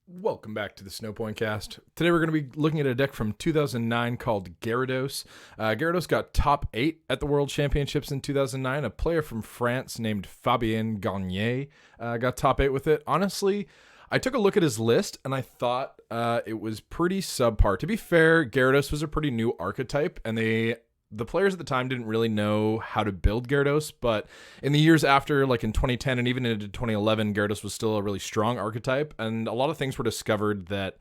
Welcome back to the Snowpoint Cast. Today we're going to be looking at a deck from 2009 called Gyarados. Gyarados got top 8 at the World Championships in 2009. A player from France named Fabien Gagné got top 8 with it. Honestly, I took a look at his list and I thought it was pretty subpar. To be fair, Gyarados was a pretty new archetype and the players at the time didn't really know how to build Gyarados, but in the years after, like in 2010 and even into 2011, Gyarados was still a really strong archetype, and a lot of things were discovered that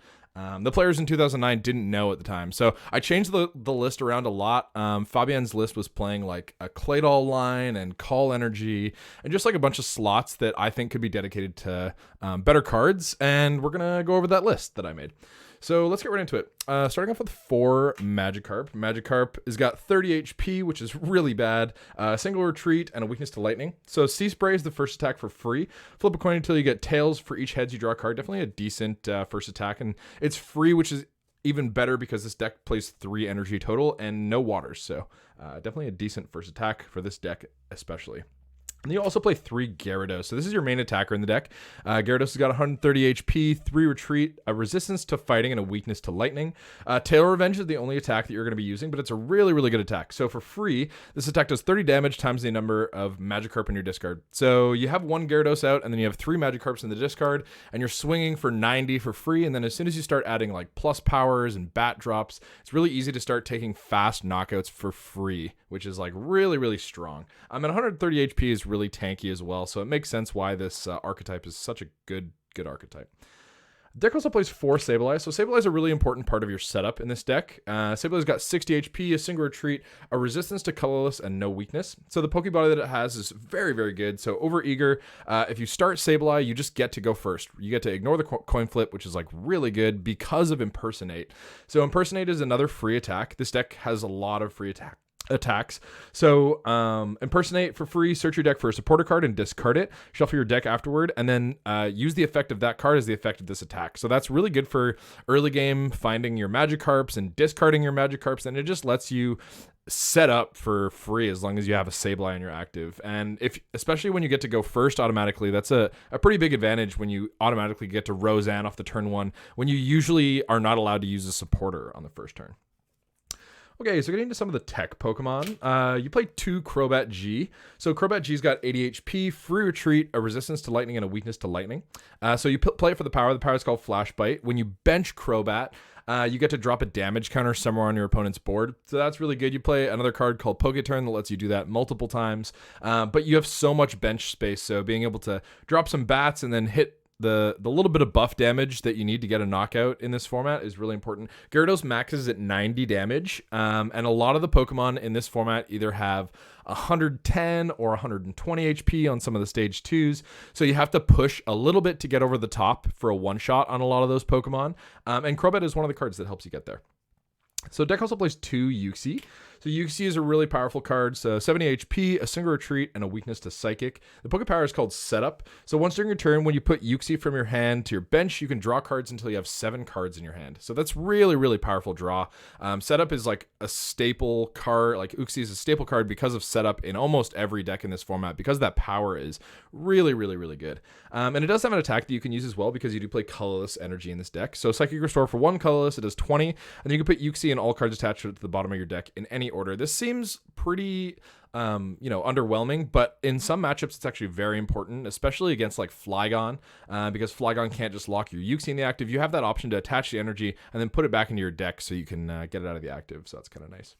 the players in 2009 didn't know at the time. So I changed the list around a lot. Fabien's list was playing like a Claydol line and Call Energy and just like a bunch of slots that I think could be dedicated to better cards, and we're going to go over that list that I made. So let's get right into it. Starting off with 4 Magikarp. Magikarp has got 30 HP, which is really bad. Single retreat and a weakness to lightning. So Sea Spray is the first attack for free. Flip a coin until you get tails. For each heads you draw a card. Definitely a decent first attack. And it's free, which is even better because this deck plays 3 energy total and no waters. So definitely a decent first attack for this deck especially. And you also play 3 Gyarados. So this is your main attacker in the deck. Gyarados has got 130 HP, 3 retreat, a resistance to fighting, and a weakness to lightning. Tail Revenge is the only attack that you're going to be using, but it's a really, really good attack. So for free, this attack does 30 damage times the number of Magikarp in your discard. So you have 1 Gyarados out, and then you have 3 Magikarps in the discard, and you're swinging for 90 for free. And then as soon as you start adding like plus powers and bat drops, it's really easy to start taking fast knockouts for free, which is like really, really strong. And 130 HP is really tanky as well, so it makes sense why this archetype is such a good archetype. Deck also plays 4 Sableye. So Sableye is a really important part of your setup in this deck. Sableye's got 60 HP, a single retreat, a resistance to colorless, and no weakness. So the Pokebody that it has is very, very good. So Overeager, if you start Sableye, you just get to go first. You get to ignore the coin flip, which is like really good because of Impersonate. So Impersonate is another free attack. This deck has a lot of free attacks. So Impersonate for free, search your deck for a supporter card and discard it, shuffle your deck afterward, and then use the effect of that card as the effect of this attack. So that's really good for early game finding your Magikarps and discarding your Magikarps, and it just lets you set up for free as long as you have a Sableye in your active. And especially when you get to go first automatically, that's a pretty big advantage when you automatically get to Roseanne off the turn 1 when you usually are not allowed to use a supporter on the first turn. Okay, so getting into some of the tech Pokemon, you play 2 Crobat G. So Crobat G's got 80 HP, free retreat, a resistance to lightning, and a weakness to lightning. So you play it for the power. The power is called Flash Bite. When you bench Crobat, you get to drop a damage counter somewhere on your opponent's board. So that's really good. You play another card called Poketurn that lets you do that multiple times. But you have so much bench space, so being able to drop some bats and then hit the little bit of buff damage that you need to get a knockout in this format is really important. Gyarados maxes at 90 damage, and a lot of the Pokemon in this format either have 110 or 120 HP on some of the stage 2s, so you have to push a little bit to get over the top for a one-shot on a lot of those Pokemon, and Crobat is one of the cards that helps you get there. So deck also plays 2 Uxie. So Uxie is a really powerful card. So 70 HP, a single retreat, and a weakness to Psychic. The Poke Power is called Setup. So once during your turn, when you put Uxie from your hand to your bench, you can draw cards until you have 7 cards in your hand. So that's really, really powerful draw. Setup is like a staple card. Like Uxie is a staple card because of Setup in almost every deck in this format, because that power is really, really, really good. And it does have an attack that you can use as well because you do play Colorless Energy in this deck. So Psychic Restore for 1 colorless, it does 20. And then you can put Uxie and all cards attached to the bottom of your deck in any order. This seems pretty underwhelming, but in some matchups it's actually very important, especially against like Flygon, because Flygon can't just lock your Uxie in the active. You have that option to attach the energy and then put it back into your deck so you can get it out of the active, so that's kind of nice.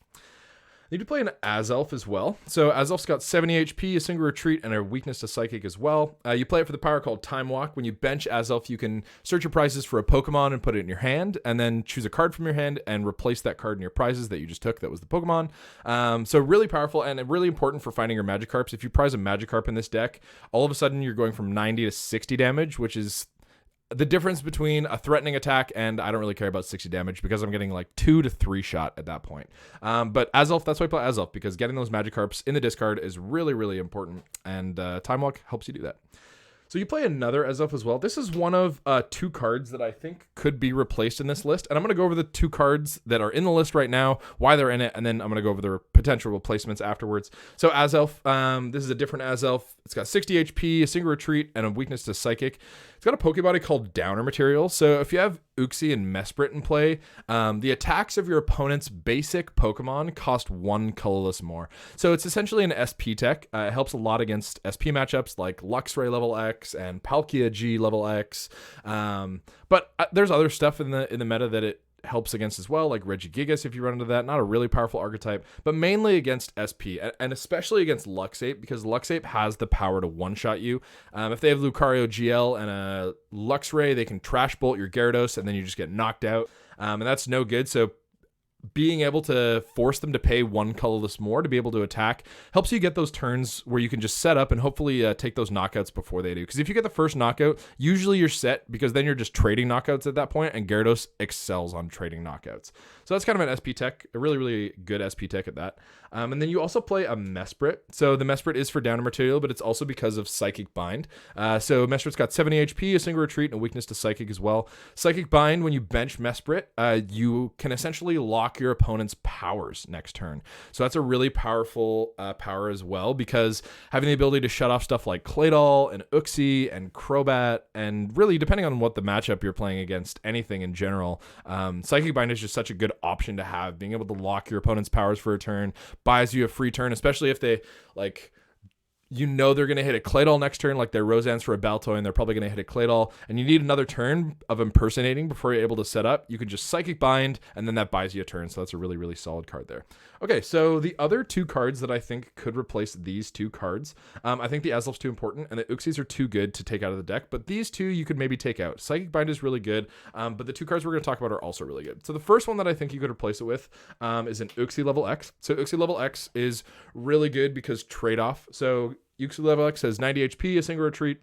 You do play an Azelf as well. So Azelf's got 70 HP, a single retreat, and a weakness to Psychic as well. You play it for the power called Time Walk. When you bench Azelf, you can search your prizes for a Pokemon and put it in your hand, and then choose a card from your hand and replace that card in your prizes that you just took that was the Pokemon. So really powerful and really important for finding your Magikarps. If you prize a Magikarp in this deck, all of a sudden you're going from 90 to 60 damage, which is the difference between a threatening attack and I don't really care about 60 damage because I'm getting like 2 to 3 shot at that point. But Azelf, that's why I play Azelf, because getting those Magikarps in the discard is really, really important, and Time Walk helps you do that. So you play another Azelf as well. This is one of 2 cards that I think could be replaced in this list. And I'm going to go over the 2 cards that are in the list right now, why they're in it, and then I'm going to go over the potential replacements afterwards. So Azelf, this is a different Azelf. It's got 60 HP, a single retreat, and a weakness to Psychic. It's got a Pokebody called Downer Material. So if you have Uxie and Mesprit in play, the attacks of your opponent's basic Pokemon cost 1 colorless more. So it's essentially an SP tech. It helps a lot against SP matchups like Luxray level X and Palkia G level X. But there's other stuff in the meta that it helps against as well, like Regice if you run into that. Not a really powerful archetype, but mainly against SP, and especially against Luxape, because Luxape has the power to one-shot you. If they have Lucario GL and a Luxray, they can Trash Bolt your Gyarados, and then you just get knocked out, and that's no good. So being able to force them to pay 1 colorless more to be able to attack helps you get those turns where you can just set up and hopefully take those knockouts before they do. Because if you get the first knockout, usually you're set, because then you're just trading knockouts at that point, and Gyarados excels on trading knockouts. So that's kind of an SP tech, a really, really good SP tech at that. And then you also play a Mesprit. So the Mesprit is for Downer Material, but it's also because of Psychic Bind. So Mesprit's got 70 HP, a single retreat, and a weakness to Psychic as well. Psychic Bind, when you bench Mesprit, you can essentially lock your opponent's powers next turn. So that's a really powerful power as well, because having the ability to shut off stuff like Claydol and Uxie and Crobat, and really depending on what the matchup you're playing against, anything in general, Psychic Bind is just such a good option to have. Being able to lock your opponent's powers for a turn buys you a free turn, especially if they like, you know, they're going to hit a Claydol next turn, like their Roseanne's for a Baltoy, and they're probably going to hit a Claydol, and you need another turn of impersonating before you're able to set up. You can just Psychic Bind, and then that buys you a turn, so that's a really, really solid card there. Okay, so the other 2 cards that I think could replace these 2 cards, I think the Azelf's too important, and the Uxies are too good to take out of the deck, but these 2 you could maybe take out. Psychic Bind is really good, but the 2 cards we're going to talk about are also really good. So the first one that I think you could replace it with is an Uxie level X. So Uxie level X is really good because trade-off. So Uxie level X has 90 HP, a single retreat,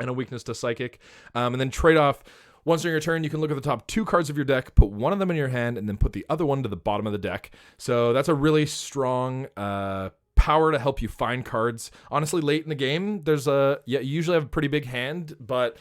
and a weakness to Psychic. And then trade-off, once during your turn, you can look at the top 2 cards of your deck, put one of them in your hand, and then put the other one to the bottom of the deck. So that's a really strong power to help you find cards. Honestly, late in the game, you usually have a pretty big hand, but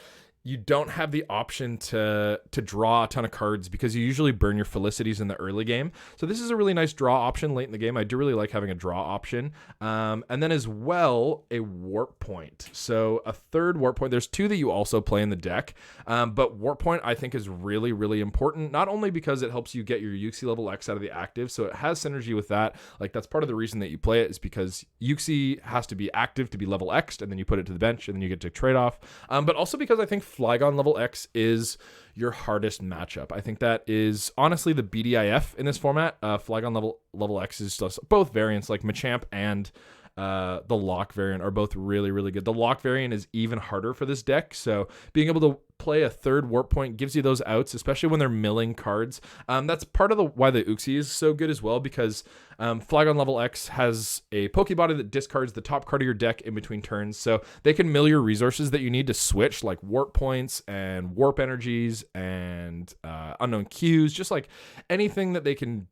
you don't have the option to draw a ton of cards because you usually burn your Felicities in the early game. So this is a really nice draw option late in the game. I do really like having a draw option. And then as well, a Warp Point. So a third Warp Point. There's 2 that you also play in the deck. But Warp Point, I think, is really, really important. Not only because it helps you get your Uxie level X out of the active, so it has synergy with that. Like, that's part of the reason that you play it, is because Uxie has to be active to be level X'd, and then you put it to the bench, and then you get to trade off. But also because I think Flygon level X is your hardest matchup. I think that is honestly the BDIF in this format. Flygon level X is just both variants, like Machamp and the Lock variant, are both really, really good. The Lock variant is even harder for this deck, so being able to play a third Warp Point gives you those outs, especially when they're milling cards. That's part of why the Uxie is so good as well, because Flygon level X has a Pokebody that discards the top card of your deck in between turns, so they can mill your resources that you need to switch, like Warp Points and Warp Energies and Unown Qs, just like anything that they can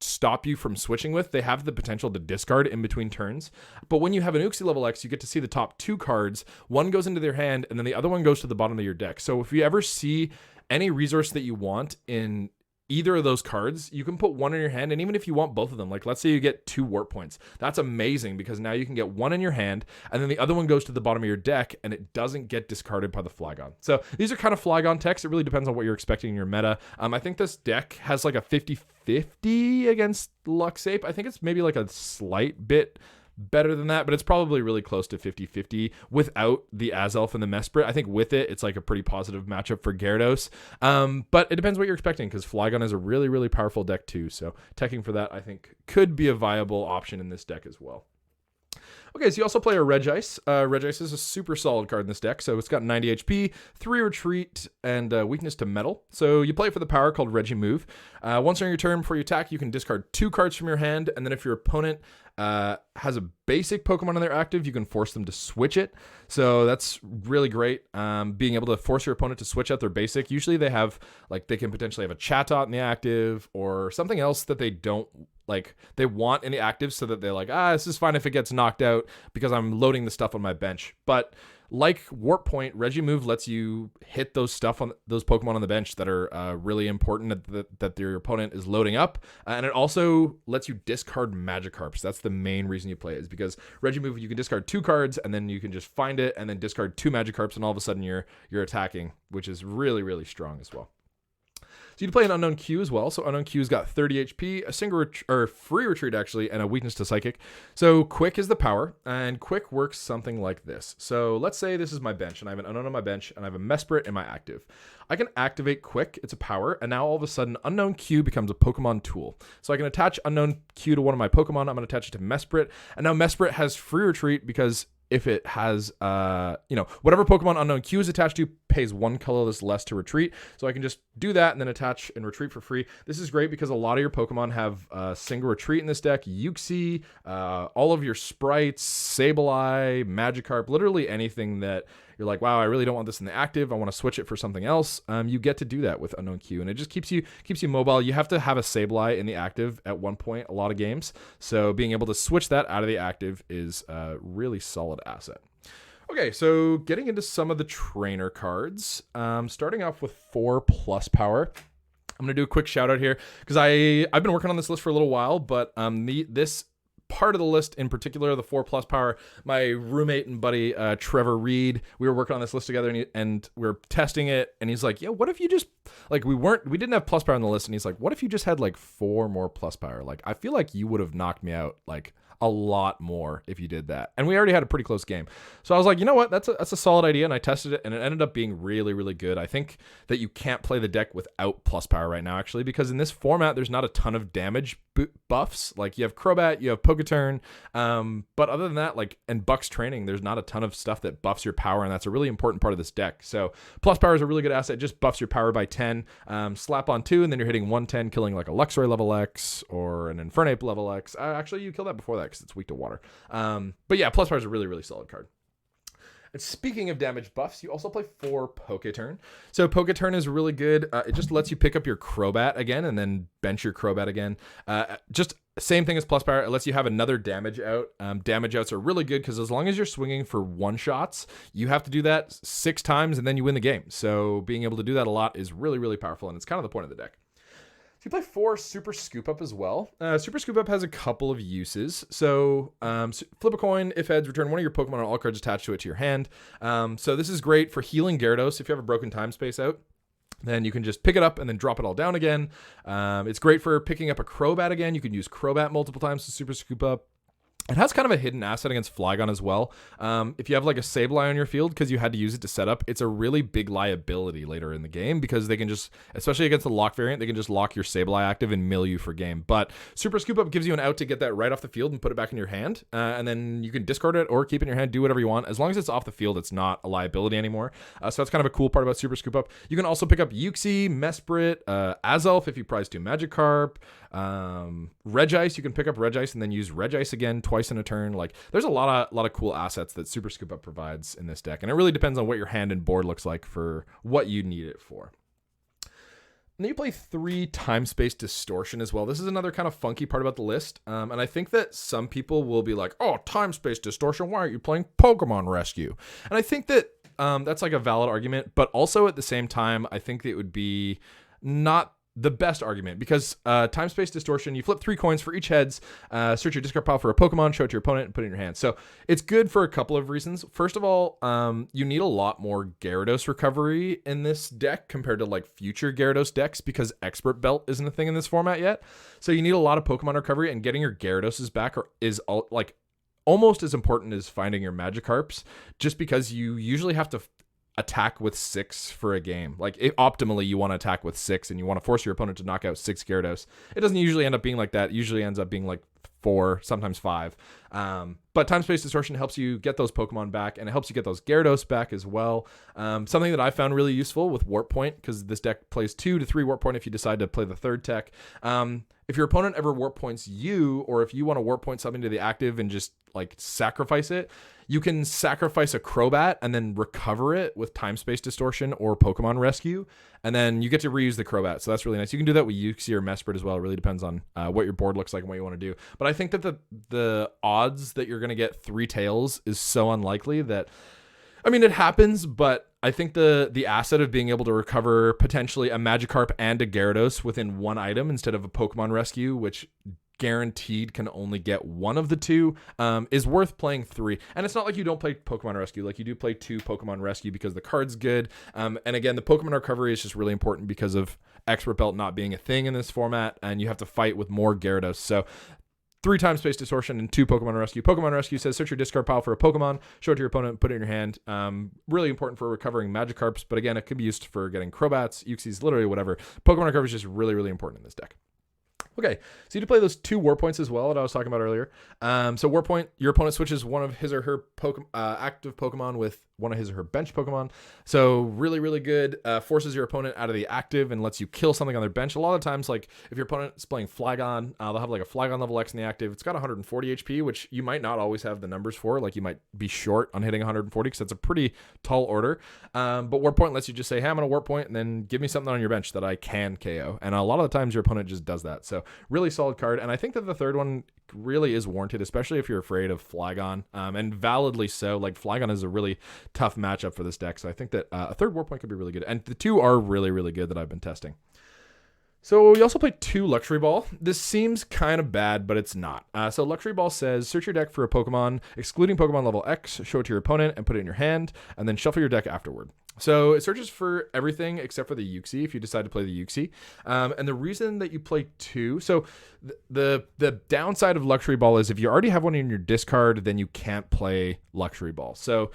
stop you from switching with, they have the potential to discard in between turns. But when you have an Uxie level X, you get to see the top 2 cards. One goes into their hand, and then the other one goes to the bottom of your deck. So if you ever see any resource that you want in either of those cards, you can put one in your hand, and even if you want both of them, like let's say you get 2 Warp Points, that's amazing, because now you can get one in your hand, and then the other one goes to the bottom of your deck, and it doesn't get discarded by the Flygon. So these are kind of Flygon techs. It really depends on what you're expecting in your meta. I think this deck has like a 50-50 against Luxape. I think it's maybe like a slight bit better than that, but it's probably really close to 50-50 without the Azelf and the Mesprit. I think with it, it's like a pretty positive matchup for Gyarados. But it depends what you're expecting, because Flygon is a really, really powerful deck too. So teching for that, I think, could be a viable option in this deck as well. Okay, so you also play a Regice. Regice is a super solid card in this deck. So it's got 90 HP, 3 retreat, and weakness to metal. So you play it for the power called Regimove. Once during your turn, before you attack, you can discard 2 cards from your hand, and then if your opponent has a basic Pokemon in their active, you can force them to switch it. So that's really great. Being able to force your opponent to switch out their basic. Usually they have, like, they can potentially have a Chatot in the active or something else that they don't, like, they want in the active, so that they're like, this is fine if it gets knocked out because I'm loading the stuff on my bench. But like Warp Point, Regimove lets you hit those Pokemon on the bench that are really important that your opponent is loading up, and it also lets you discard Magikarps. That's the main reason you play it, is because Regimove, you can discard 2 cards and then you can just find it and then discard 2 Magikarps, and all of a sudden you're attacking, which is really, really strong as well. So you can play an Unown Q as well. So Unown Q's got 30 HP, a single free retreat actually, and a weakness to Psychic. So Quick is the power, and Quick works something like this. So let's say this is my bench, and I have an Unown on my bench, and I have a Mesprit in my active. I can activate Quick, it's a power, and now all of a sudden Unown Q becomes a Pokemon tool. So I can attach Unown Q to one of my Pokemon, I'm going to attach it to Mesprit, and now Mesprit has free retreat because if it has, whatever Pokemon Unown Q is attached to pays 1 colorless less to retreat. So I can just do that and then attach and retreat for free. This is great because a lot of your Pokemon have single retreat in this deck. Uxie, all of your sprites, Sableye, Magikarp, literally anything that you're like, wow, I really don't want this in the active, I want to switch it for something else. You get to do that with Unown Q, and it just keeps you mobile. You have to have a Sableye in the active at one point, a lot of games. So being able to switch that out of the active is a really solid asset. Okay, so getting into some of the trainer cards, starting off with 4+ power. I'm going to do a quick shout out here because I've been working on this list for a little while, but this part of the list in particular, the 4+ power, my roommate and buddy Trevor Reed, we were working on this list together, and we were testing it, and he's like, yeah, what if you just, like, we didn't have plus power on the list, and he's like, what if you just had like 4 more plus power? Like, I feel like you would have knocked me out like a lot more if you did that. And we already had a pretty close game. So I was like, you know what? That's a solid idea. And I tested it, and it ended up being really, really good. I think that you can't play the deck without plus power right now, actually, because in this format, there's not a ton of damage buffs. Like, you have Crobat, you have Poketurn, but other than that, like, and Buck's training, there's not a ton of stuff that buffs your power, and that's a really important part of this deck. So plus power is a really good asset. It just buffs your power by 10. Slap on 2, and then you're hitting 110, killing like a Luxray level X or an Infernape level X. Actually, you kill that before that because it's weak to water. But yeah, plus power is a really, really solid card. And speaking of damage buffs, you also play 4 Poketurn. So Poketurn is really good. It just lets you pick up your Crobat again and then bench your Crobat again. Just same thing as plus power. It lets you have another damage out. Damage outs are really good because as long as you're swinging for 1-shots, you have to do that 6 times and then you win the game. So being able to do that a lot is really, really powerful, and it's kind of the point of the deck. You play 4 Super Scoop Up as well. Super Scoop Up has a couple of uses. So flip a coin. If heads, return one of your Pokemon and all cards attached to it to your hand. So this is great for healing Gyarados. If you have a broken time space out, then you can just pick it up and then drop it all down again. It's great for picking up a Crobat again. You can use Crobat multiple times to Super Scoop Up. It has kind of a hidden asset against Flygon as well. If you have like a Sableye on your field because you had to use it to set up, it's a really big liability later in the game because they can just, especially against the lock variant, they can just lock your Sableye active and mill you for game. But Super Scoop Up gives you an out to get that right off the field and put it back in your hand. And then you can discard it or keep it in your hand, do whatever you want. As long as it's off the field, it's not a liability anymore. So that's kind of a cool part about Super Scoop Up. You can also pick up Uxie, Mesprit, Azelf if you prize 2 Magikarp. Regice, you can pick up Regice and then use Regice again twice in a turn. Like, there's a lot of cool assets that Super Scoop Up provides in this deck, and it really depends on what your hand and board looks like for what you need it for. And then you play 3 Time Space Distortion as well. This is another kind of funky part about the list, and I think that some people will be like, oh, Time Space Distortion, why aren't you playing Pokemon Rescue? And I think that that's like a valid argument, but also at the same time, I think that it would be not the best argument because Time Space Distortion, you flip 3 coins for each heads, search your discard pile for a Pokemon, show it to your opponent, and put it in your hand. So it's good for a couple of reasons. First of all, you need a lot more Gyarados recovery in this deck compared to like future Gyarados decks because Expert Belt isn't a thing in this format yet. So you need a lot of Pokemon recovery, and getting your Gyaradoses back is almost as important as finding your Magikarps, just because you usually have to attack with 6 for a game. Like, optimally you want to attack with 6 and you want to force your opponent to knock out 6 Gyarados. It doesn't usually end up being like that. It usually ends up being like 4, sometimes 5. But Time Space Distortion helps you get those Pokemon back, and it helps you get those Gyarados back as well. Something that I found really useful with Warp Point, because this deck plays 2 to 3 Warp Point if you decide to play the 3rd tech. If your opponent ever Warp Points you, or if you want to Warp Point something to the active and just like sacrifice it, you can sacrifice a Crobat and then recover it with Time Space Distortion or Pokemon Rescue, and then you get to reuse the Crobat. So that's really nice. You can do that with Uxie or Mesprit as well. It really depends on what your board looks like and what you want to do. But I think that the odds that you're going to get 3 tails is so unlikely that I mean, it happens, but I think the asset of being able to recover potentially a Magikarp and a Gyarados within one item instead of a Pokemon Rescue, which guaranteed can only get one of the two, is worth playing 3. And it's not like you don't play Pokemon Rescue. Like, you do play 2 Pokemon Rescue because the card's good. And again, the Pokemon recovery is just really important because of Expert Belt not being a thing in this format, and you have to fight with more Gyarados. So 3 times Space Distortion and 2 Pokemon Rescue. Pokemon Rescue says search your discard pile for a Pokemon, show it to your opponent, put it in your hand. Really important for recovering Magikarps, but again, it can be used for getting Crobats, Uxies, literally whatever. Pokemon recovery is just really, really important in this deck. Okay, so you need to play those 2 War Points as well that I was talking about earlier. So War Point, your opponent switches one of his or her active Pokemon with one of his or her bench Pokemon. So really, really good. Forces your opponent out of the active and lets you kill something on their bench. A lot of times, like if your opponent is playing Flygon, they'll have like a Flygon level X in the active. It's got 140 HP, which you might not always have the numbers for. Like, you might be short on hitting 140 because that's a pretty tall order. But War Point lets you just say, hey, I'm going to War Point and then give me something on your bench that I can KO. And a lot of the times your opponent just does that. So really solid card. And I think that the third one really is warranted, especially if you're afraid of Flygon, and validly so. Like, Flygon is a really tough matchup for this deck, so I think that a third War Point could be really good. And the 2 are really, really good that I've been testing. So we also play 2 Luxury Ball. This seems kind of bad, but it's not. So Luxury Ball says search your deck for a Pokemon, excluding Pokemon level X, show it to your opponent and put it in your hand, and then shuffle your deck afterward. So it searches for everything except for the Uxie if you decide to play the Uxie. And the reason that you play 2, so the downside of Luxury Ball is if you already have one in your discard, then you can't play Luxury Ball. So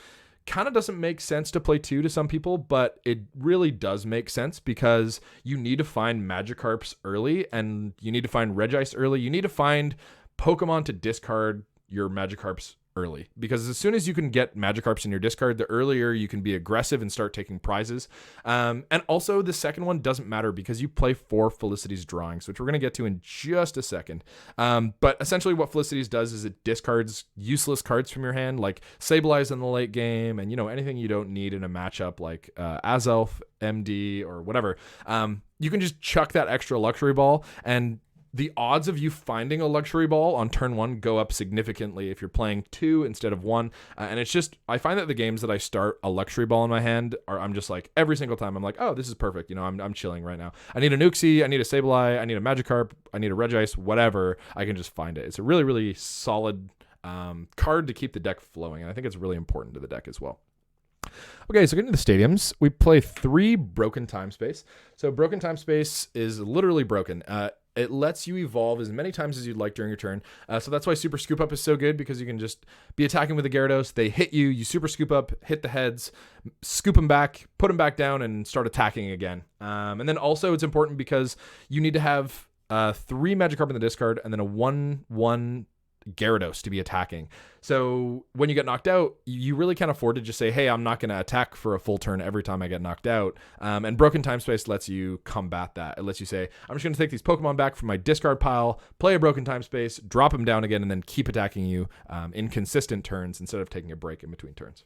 kind of doesn't make sense to play 2 to some people, but it really does make sense because you need to find Magikarps early and you need to find Regice early. You need to find Pokemon to discard your Magikarps early, because as soon as you can get Magikarps in your discard, the earlier you can be aggressive and start taking prizes. And also the second one doesn't matter because you play 4 Felicity's drawings, which we're going to get to in just a second. But essentially what Felicity's does is it discards useless cards from your hand, like Sableye's in the late game, and anything you don't need in a matchup like Azelf, MD, or whatever. You can just chuck that extra Luxury Ball, and the odds of you finding a Luxury Ball on turn 1 go up significantly if you're playing 2 instead of 1. And it's just, I find that the games that I start a Luxury Ball in my hand I'm just like, every single time I'm like, oh, this is perfect. I'm chilling right now. I need an Uxie, I need a Sableye, I need a Magikarp, I need a Regice, whatever. I can just find it. It's a really, really solid card to keep the deck flowing. And I think it's really important to the deck as well. Okay, so getting to the stadiums, we play 3 Broken Time Space. So Broken Time Space is literally broken. It lets you evolve as many times as you'd like during your turn. So that's why Super Scoop Up is so good, because you can just be attacking with the Gyarados. They hit you, you Super Scoop Up, hit the heads, scoop them back, put them back down, and start attacking again. And then also it's important because you need to have 3 Magikarp in the discard and then a 1/1 Gyarados to be attacking. So when you get knocked out, you really can't afford to just say, hey, I'm not going to attack for a full turn every time I get knocked out. And Broken Time Space lets you combat that. It lets you say, I'm just going to take these Pokemon back from my discard pile, play a Broken Time Space, drop them down again, and then keep attacking you in consistent turns instead of taking a break in between turns.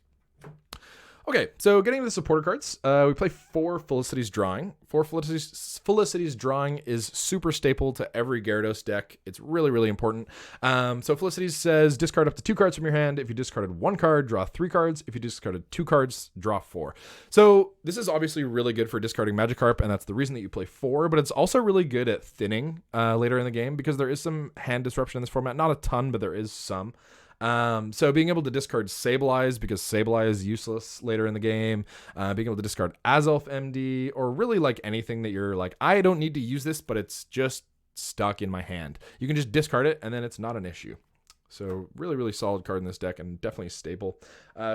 Okay, so getting to the supporter cards, we play 4 Felicity's Drawing. 4 Felicity's Drawing is super staple to every Gyarados deck. It's really, really important. So Felicity's says discard up to 2 cards from your hand. If you discarded 1 card, draw 3 cards. If you discarded 2 cards, draw 4. So this is obviously really good for discarding Magikarp, and that's the reason that you play 4, but it's also really good at thinning later in the game because there is some hand disruption in this format. Not a ton, but there is some. So being able to discard Sableye because Sableye is useless later in the game, being able to discard Azelf MD, or really like anything that you're like, I don't need to use this, but it's just stuck in my hand. You can just discard it and then it's not an issue. So really, really solid card in this deck and definitely staple.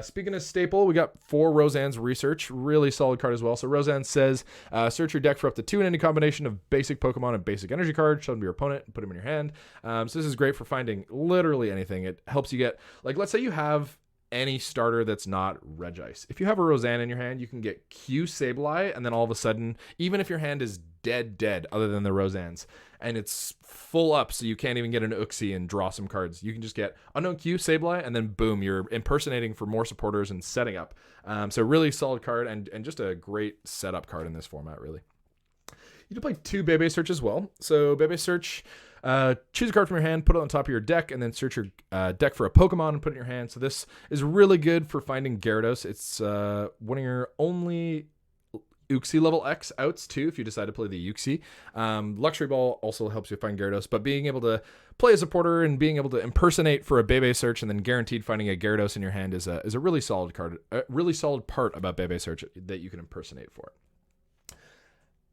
Speaking of staple, we got 4 Roseanne's Research. Really solid card as well. So Roseanne says, search your deck for up to 2 in any combination of basic Pokemon and basic energy cards. Show them to your opponent and put them in your hand. So this is great for finding literally anything. It helps you get, like, let's say you have any starter that's not Regice. If you have a Roseanne in your hand, you can get Q Sableye, and then all of a sudden, even if your hand is dead other than the Roseannes, and it's full up so you can't even get an Uxie and draw some cards, you can just get Unknown Q Sableye, and then boom, you're impersonating for more supporters and setting up. So really solid card and just a great setup card in this format, really. You can play 2 Bebe Search as well. So Bebe Search, Choose a card from your hand, put it on top of your deck, and then search your deck for a Pokemon and put it in your hand. So this is really good for finding Gyarados. It's one of your only Uxie level X outs too, if you decide to play the Uxie. Luxury Ball also helps you find Gyarados, but being able to play as a porter and being able to impersonate for a Bebe search and then guaranteed finding a Gyarados in your hand is a really solid card, a really solid part about Bebe search that you can impersonate for it.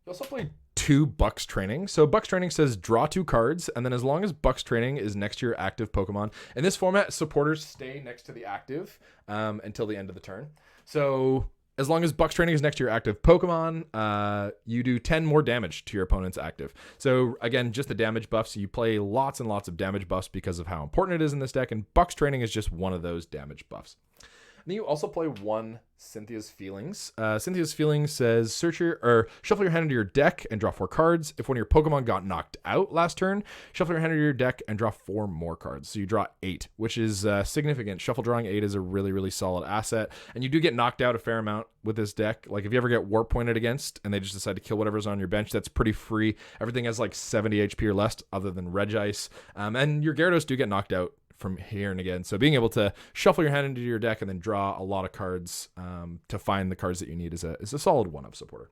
You also play 2 Bucks Training. So Bucks Training says draw 2 cards, and then as long as Bucks Training is next to your active Pokemon, in this format, supporters stay next to the active until the end of the turn. So as long as Bucks Training is next to your active Pokemon, you do 10 more damage to your opponent's active. So again, just the damage buffs. You play lots and lots of damage buffs because of how important it is in this deck, and Bucks Training is just one of those damage buffs. And then you also play 1 Cynthia's Feelings. Cynthia's Feelings says shuffle your hand into your deck and draw 4 cards. If one of your Pokemon got knocked out last turn, shuffle your hand into your deck and draw 4 more cards. So you draw 8, which is significant. Shuffle drawing 8 is a really, really solid asset. And you do get knocked out a fair amount with this deck. Like if you ever get warp pointed against and they just decide to kill whatever's on your bench, that's pretty free. Everything has like 70 HP or less other than Regice. And your Gyarados do get knocked out from here and again. So being able to shuffle your hand into your deck and then draw a lot of cards to find the cards that you need is a solid 1-of supporter.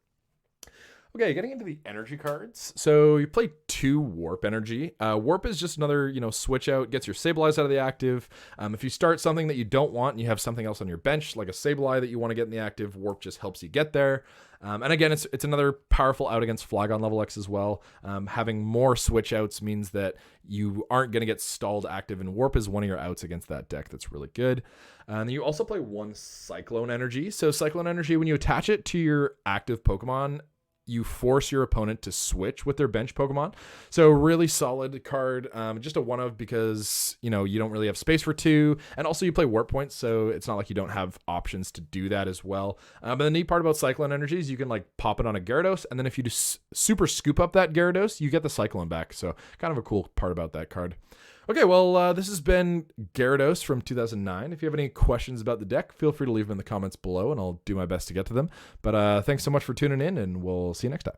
Okay, getting into the energy cards. So you play 2 Warp Energy. Warp is just another, switch out, gets your Sableye out of the active. If you start something that you don't want and you have something else on your bench, like a Sableye that you want to get in the active, Warp just helps you get there. And again, it's another powerful out against Flygon level X as well. Having more switch outs means that you aren't going to get stalled active, and Warp is one of your outs against that deck. That's really good. And you also play 1 Cyclone Energy. So Cyclone Energy, when you attach it to your active Pokemon, you force your opponent to switch with their bench Pokemon. So really solid card, just a 1-of because, you don't really have space for 2. And also you play Warp Points, so it's not like you don't have options to do that as well. But the neat part about Cyclone Energy is you can like pop it on a Gyarados, and then if you just super scoop up that Gyarados, you get the Cyclone back. So kind of a cool part about that card. Okay, well, this has been Gyarados from 2009. If you have any questions about the deck, feel free to leave them in the comments below, and I'll do my best to get to them. But thanks so much for tuning in, and we'll see you next time.